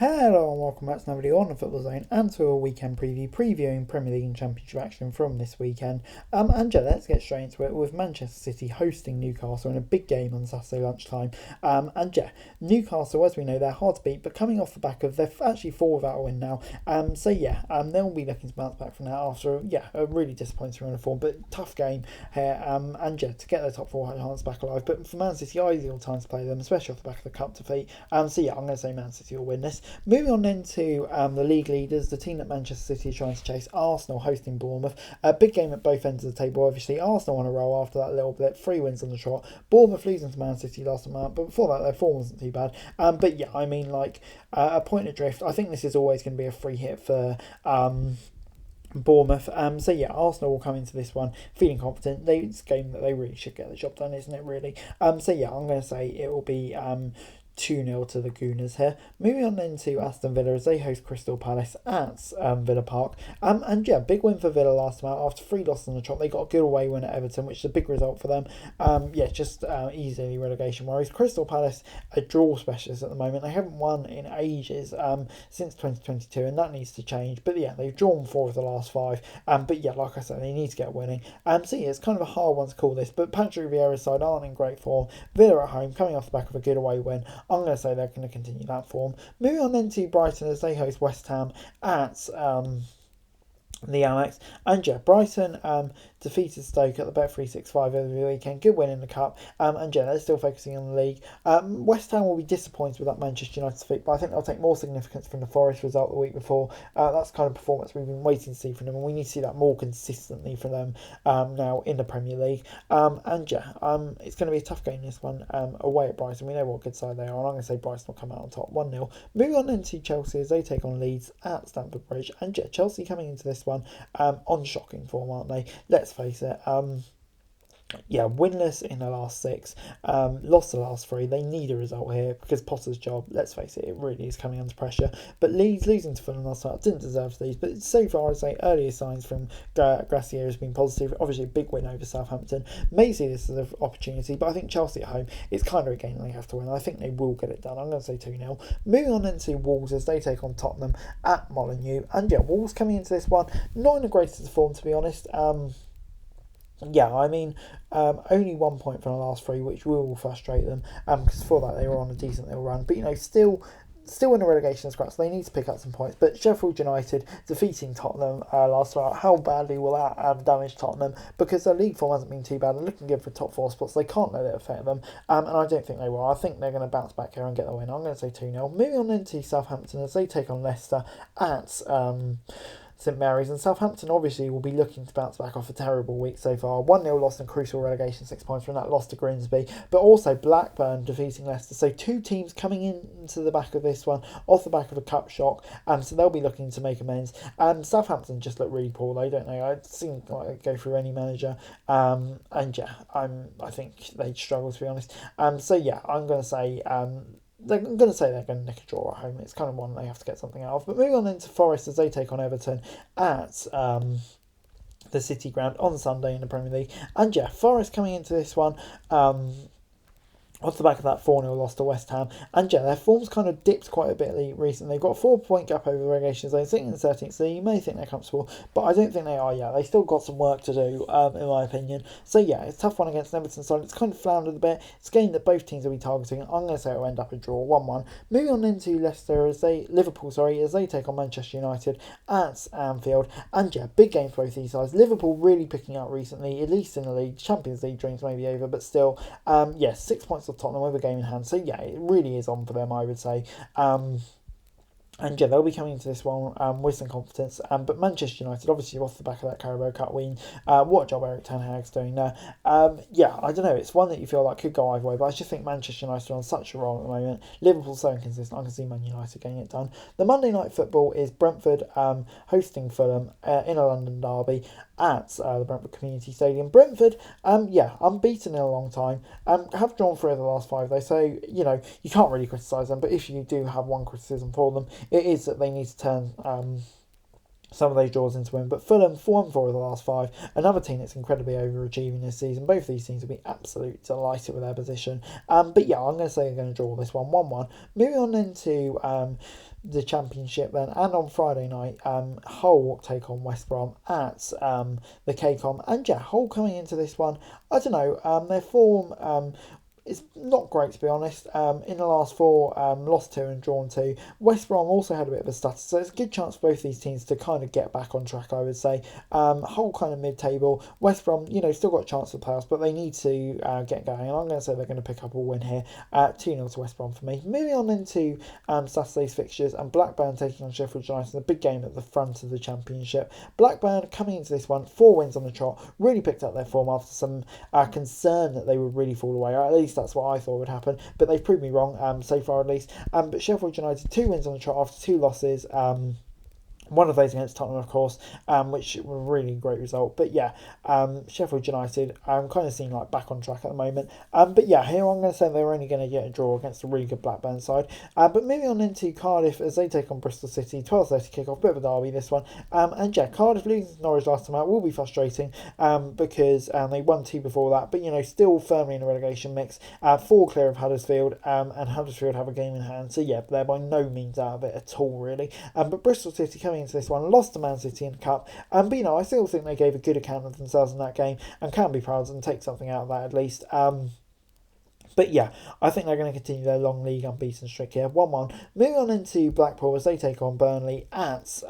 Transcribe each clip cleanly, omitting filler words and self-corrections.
Hello and welcome back to another video on the Football Zone and to a weekend preview previewing Premier League and Championship action from this weekend. And yeah, let's get straight into it with Manchester City hosting Newcastle in a big game on Saturday lunchtime. And yeah, Newcastle, as we know, they're hard to beat, but coming off the back of they're actually four without a win now. They'll be looking to bounce back from that after a really disappointing run of form, but tough game here. To get their top four chance back alive. But for Man City, ideal time to play them, especially off the back of the cup defeat. I'm going to say Man City will win this. Moving on then to the league leaders, the team that Manchester City is trying to chase, Arsenal hosting Bournemouth. A big game at both ends of the table, obviously. Arsenal on a roll after that little blip, 3 wins on the trot. Bournemouth losing to Man City last month, but before that their form wasn't too bad. A point adrift. I think this is always going to be a free hit for Bournemouth. Arsenal will come into this one feeling confident. It's a game that they really should get the job done, isn't it, really? I'm going to say it will be 2-0 to the Gooners here. Moving on then to Aston Villa as they host Crystal Palace at Villa Park. Big win for Villa last time out after 3 losses on the trot. They got a good away win at Everton, which is a big result for them. Easily relegation worries. Crystal Palace a draw specialist at the moment. They haven't won in ages since 2022, and that needs to change. But yeah, they've drawn 4 of the last 5. Like I said, they need to get winning. It's kind of a hard one to call this, but Patrick Vieira's side aren't in great form. Villa at home, coming off the back of a good away win. I'm going to say they're going to continue that form. Moving on then to Brighton as they host West Ham at the Amex. Brighton defeated Stoke at the Bet365 over the weekend. Good win in the Cup. They're still focusing on the league. West Ham will be disappointed with that Manchester United defeat, but I think they'll take more significance from the Forest result the week before. That's the kind of performance we've been waiting to see from them, and we need to see that more consistently from them now in the Premier League. It's going to be a tough game, this one, away at Brighton. We know what good side they are, and I'm going to say Brighton will come out on top 1-0. Moving on then to Chelsea as they take on Leeds at Stamford Bridge. Chelsea coming into this one on shocking form, aren't they? Let's face it. Winless in the last 6, lost the last 3. They need a result here because Potter's job, let's face it, it really is coming under pressure. But Leeds losing to Fulham last night didn't deserve these, but so far I'd say earlier signs from Gracier has been positive. Obviously a big win over Southampton. May see this as an opportunity, but I think Chelsea at home, it's kind of a game they have to win. I think they will get it done. I'm going to say 2-0. Moving on into Wolves as they take on Tottenham at Molineux. Wolves coming into this one, not in the greatest of form, to be honest. Only 1 point from the last 3, which will frustrate them, because before that they were on a decent little run. But still in a relegation scratch, so they need to pick up some points. But Sheffield United defeating Tottenham last night, how badly will that damage Tottenham? Because their league form hasn't been too bad. They're looking good for top 4 spots. They can't let it affect them, and I don't think they will. I think they're going to bounce back here and get the win. I'm going to say 2-0. Moving on into Southampton as they take on Leicester at St Mary's, and Southampton obviously will be looking to bounce back off a terrible week so far. 1-0 loss in crucial relegation, 6 points from that loss to Grimsby, but also Blackburn defeating Leicester. So 2 teams coming into the back of this one off the back of a cup shock, so they'll be looking to make amends. Southampton just look really poor though, don't they? I've seen go through any manager, I think they'd struggle, to be honest. I'm going to say they're going to nick a draw at home. It's kind of one they have to get something out of. But moving on into Forest as they take on Everton at the City Ground on Sunday in the Premier League. Forest coming into this one off the back of that 4-0 loss to West Ham. Their form's kind of dipped quite a bit recently. They've got a 4-point gap over the relegation zone, sitting in 13th, so you may think they're comfortable, but I don't think they are yet. They still got some work to do, in my opinion. It's a tough one against Everton side. It's kind of floundered a bit. It's a game that both teams will be targeting. I'm going to say it will end up a draw, 1-1. Moving on into Liverpool as they take on Manchester United at Anfield. Big game for both these sides. Liverpool really picking up recently, at least in the league. Champions League dreams may be over, but still, 6 points of Tottenham with a game in hand. So it really is on for them, I would say. They'll be coming into this one with some confidence. But Manchester United, obviously off the back of that Carabao Cup win, what a job Eric Ten Hag's doing there. I don't know. It's one that you feel like could go either way, but I just think Manchester United are on such a roll at the moment. Liverpool's so inconsistent. I can see Man United getting it done. The Monday night football is Brentford hosting Fulham in a London derby at the Brentford Community Stadium. Brentford, unbeaten in a long time. Have drawn 3 of the last 5 though, so you can't really criticise them. But if you do have one criticism for them, it is that they need to turn some of those draws into win. But Fulham 4-4 of the last 5. Another team that's incredibly overachieving this season. Both of these teams will be absolutely delighted with their position. I'm going to say they're going to draw this one 1-1. Moving on into the Championship then. And on Friday night, Hull take on West Brom at the KCOM. And yeah, Hull coming into this one, I don't know, their form it's not great, to be honest. In the last four, lost two and drawn two. West Brom also had a bit of a stutter, so it's a good chance for both these teams to kind of get back on track, I would say. Whole kind of mid-table. West Brom, still got a chance for playoffs, but they need to get going, and I'm going to say they're going to pick up a win here. 2-0 to West Brom for me. Moving on into Saturday's fixtures, and Blackburn taking on Sheffield United, a big game at the front of the Championship. Blackburn coming into this one, 4 wins on the trot, really picked up their form after some concern that they would really fall away, or at least that's what I thought would happen, but they've proved me wrong, so far at least. But Sheffield United, 2 wins on the trot after 2 losses. One of those against Tottenham, of course, which was a really great result. But yeah, Sheffield United, I'm kind of seeing like back on track at the moment. But yeah, here I'm going to say they're only going to get a draw against a really good Blackburn side. But moving on into Cardiff as they take on Bristol City, 12:30 kickoff, bit of a derby this one. And yeah, Cardiff losing to Norwich last time out will be frustrating because they won 2 before that, but still firmly in the relegation mix. 4 clear of Huddersfield, and Huddersfield have a game in hand. So yeah, they're by no means out of it at all, really. But Bristol City coming into this one, lost to Man City in the Cup, but I still think they gave a good account of themselves in that game and can be proud and take something out of that at least. But yeah, I think they're going to continue their long league unbeaten streak here. 1-1. Moving on into Blackpool as they take on Burnley at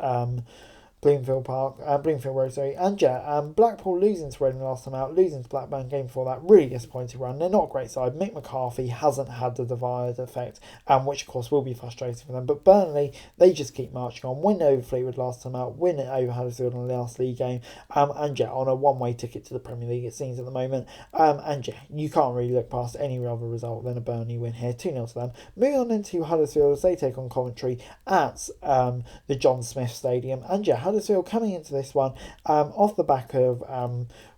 Bloomfield Road, sorry. And yeah, Blackpool losing to Reading last time out, losing to Blackburn game before that, really disappointing run. They're not a great side. Mick McCarthy hasn't had the desired effect, which of course will be frustrating for them. But Burnley, they just keep marching on. Win over Fleetwood last time out, win it over Huddersfield on the last league game, and yeah, on a one-way ticket to the Premier League it seems at the moment. And yeah, you can't really look past any other result than a Burnley win here, 2-0 to them. Moving on into Huddersfield as they take on Coventry at the John Smith Stadium. And yeah, Huddersfield coming into this one off the back of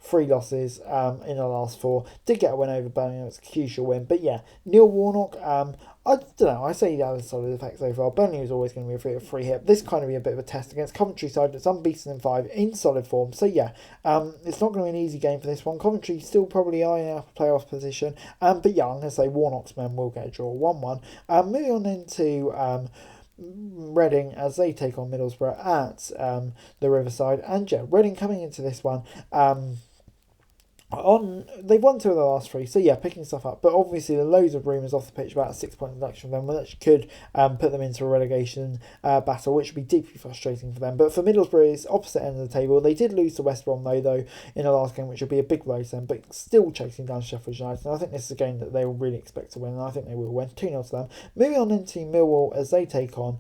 3 losses in the last 4. Did get a win over Birmingham, it's a crucial win. But yeah, Neil Warnock, I don't know, I say he had a solid effect so far. Burnley was always going to be a free hit. This kind of be a bit of a test against Coventry side that's unbeaten in 5 in solid form. So yeah, it's not going to be an easy game for this one. Coventry still probably eyeing up a playoff position. But yeah, I'm going to say Warnock's men will get a draw, 1-1. Moving on into Reading as they take on Middlesbrough at the Riverside. And yeah, Reading coming into this one, they've won 2 of the last 3, so yeah, picking stuff up. But obviously, there are loads of rumours off the pitch about a 6-point deduction for them, which could put them into a relegation battle, which would be deeply frustrating for them. But for Middlesbrough, it's opposite end of the table. They did lose to West Brom though in the last game, which would be a big blow to them. But still chasing down Sheffield United, and I think this is a game that they will really expect to win, and I think they will win 2-0 to them. Moving on into Millwall as they take on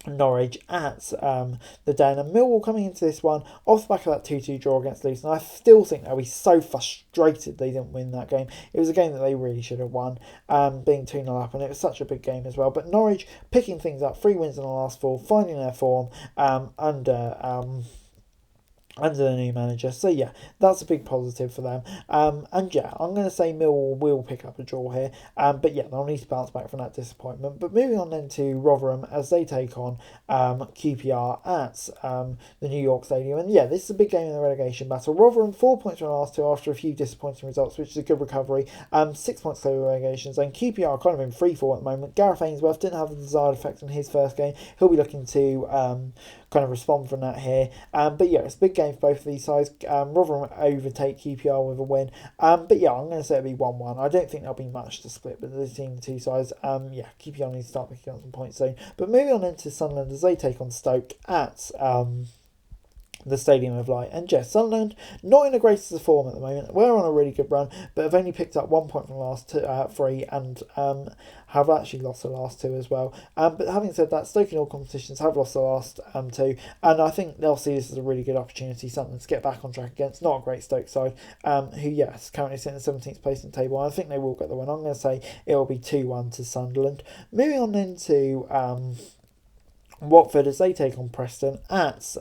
Norwich at the Den, and Millwall coming into this one off the back of that 2-2 draw against Luton. I still think they'll be so frustrated they didn't win that game. It was a game that they really should have won, being 2-0 up, and it was such a big game as well. But Norwich picking things up, 3 wins in the last 4, finding their form under the new manager. So yeah, that's a big positive for them. And yeah, I'm going to say Millwall will pick up a draw here. But yeah, they'll need to bounce back from that disappointment. But moving on then to Rotherham as they take on QPR at the New York Stadium. And yeah, this is a big game in the relegation battle. Rotherham 4 points from the last 2 after a few disappointing results, which is a good recovery. 6 points clear of relegation zone. QPR kind of in free fall at the moment. Gareth Ainsworth didn't have the desired effect in his first game. He'll be looking to kind of respond from that here. But yeah, it's a big game for both of these sides. Rotherham overtake QPR with a win. But yeah, I'm going to say it'll be 1-1. I don't think there'll be much to split between the two sides. Yeah, QPR needs to start picking up some points soon. But moving on into Sunderland as they take on Stoke at the Stadium of Light. And yes, Sunderland not in the greatest of form at the moment. We're on a really good run, but have only picked up 1 point from the last 3 and have actually lost the last 2 as well. But having said that, Stoke in all competitions have lost the last 2, and I think they'll see this as a really good opportunity, something to get back on track against not a great Stoke side, who yes, currently sit in the 17th place in the table. I think they will get the win. I'm going to say it will be 2-1 to Sunderland. Moving on into Watford as they take on Preston at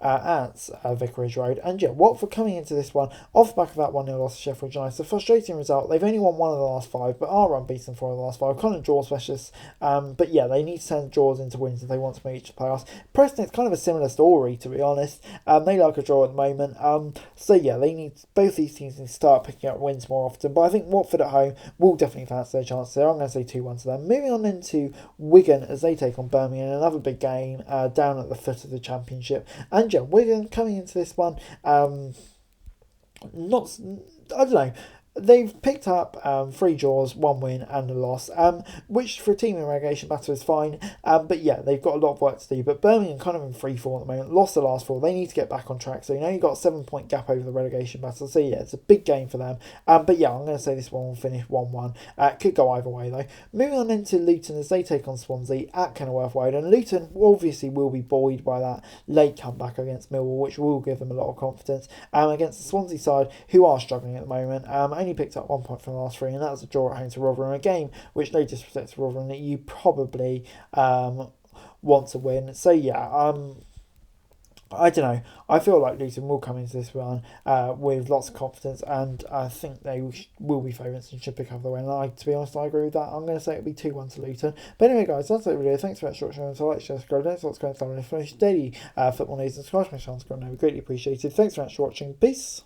at Vicarage Road. And yeah, Watford coming into this one off the back of that 1-0 loss to Sheffield United. It's a frustrating result. They've only won one of the last 5, but are unbeaten 4 of the last 5. Kind of draw specialists. But yeah, they need to turn draws into wins if they want to make it to playoffs. Preston, it's kind of a similar story, to be honest. They like a draw at the moment. So yeah, they need both these teams need to start picking up wins more often. But I think Watford at home will definitely fancy their chances there. I'm going to say 2-1 to them. Moving on into Wigan as they take on Birmingham, another big game down at the foot of the Championship. And yeah, Wigan coming into this one, not, I don't know. They've picked up 3 draws, 1 win and a loss, which for a team in relegation battle is fine. But yeah, they've got a lot of work to do. But Birmingham kind of in free fall at the moment, lost the last 4. They need to get back on track. So you've got a 7-point gap over the relegation battle. So yeah, it's a big game for them. But yeah, I'm going to say this one will finish 1-1. Could go either way though. Moving on into Luton as they take on Swansea at Kenilworth Road. And Luton obviously will be buoyed by that late comeback against Millwall, which will give them a lot of confidence. Against the Swansea side, who are struggling at the moment. Only picked up 1 point from the last 3, and that was a draw at home to Rotherham, a game which no disrespect to Rotherham that you probably want to win. So yeah, I don't know. I feel like Luton will come into this one with lots of confidence, and I think they will be favourites and should pick up the win. To be honest, I agree with that. I'm going to say it'll be 2-1 to Luton. But anyway, guys, that's the video. Thanks for watching. So like, share, subscribe. Don't forget to go and follow me for daily football news and subscribe to my channel. It would be greatly appreciated. Thanks very much for watching. Peace.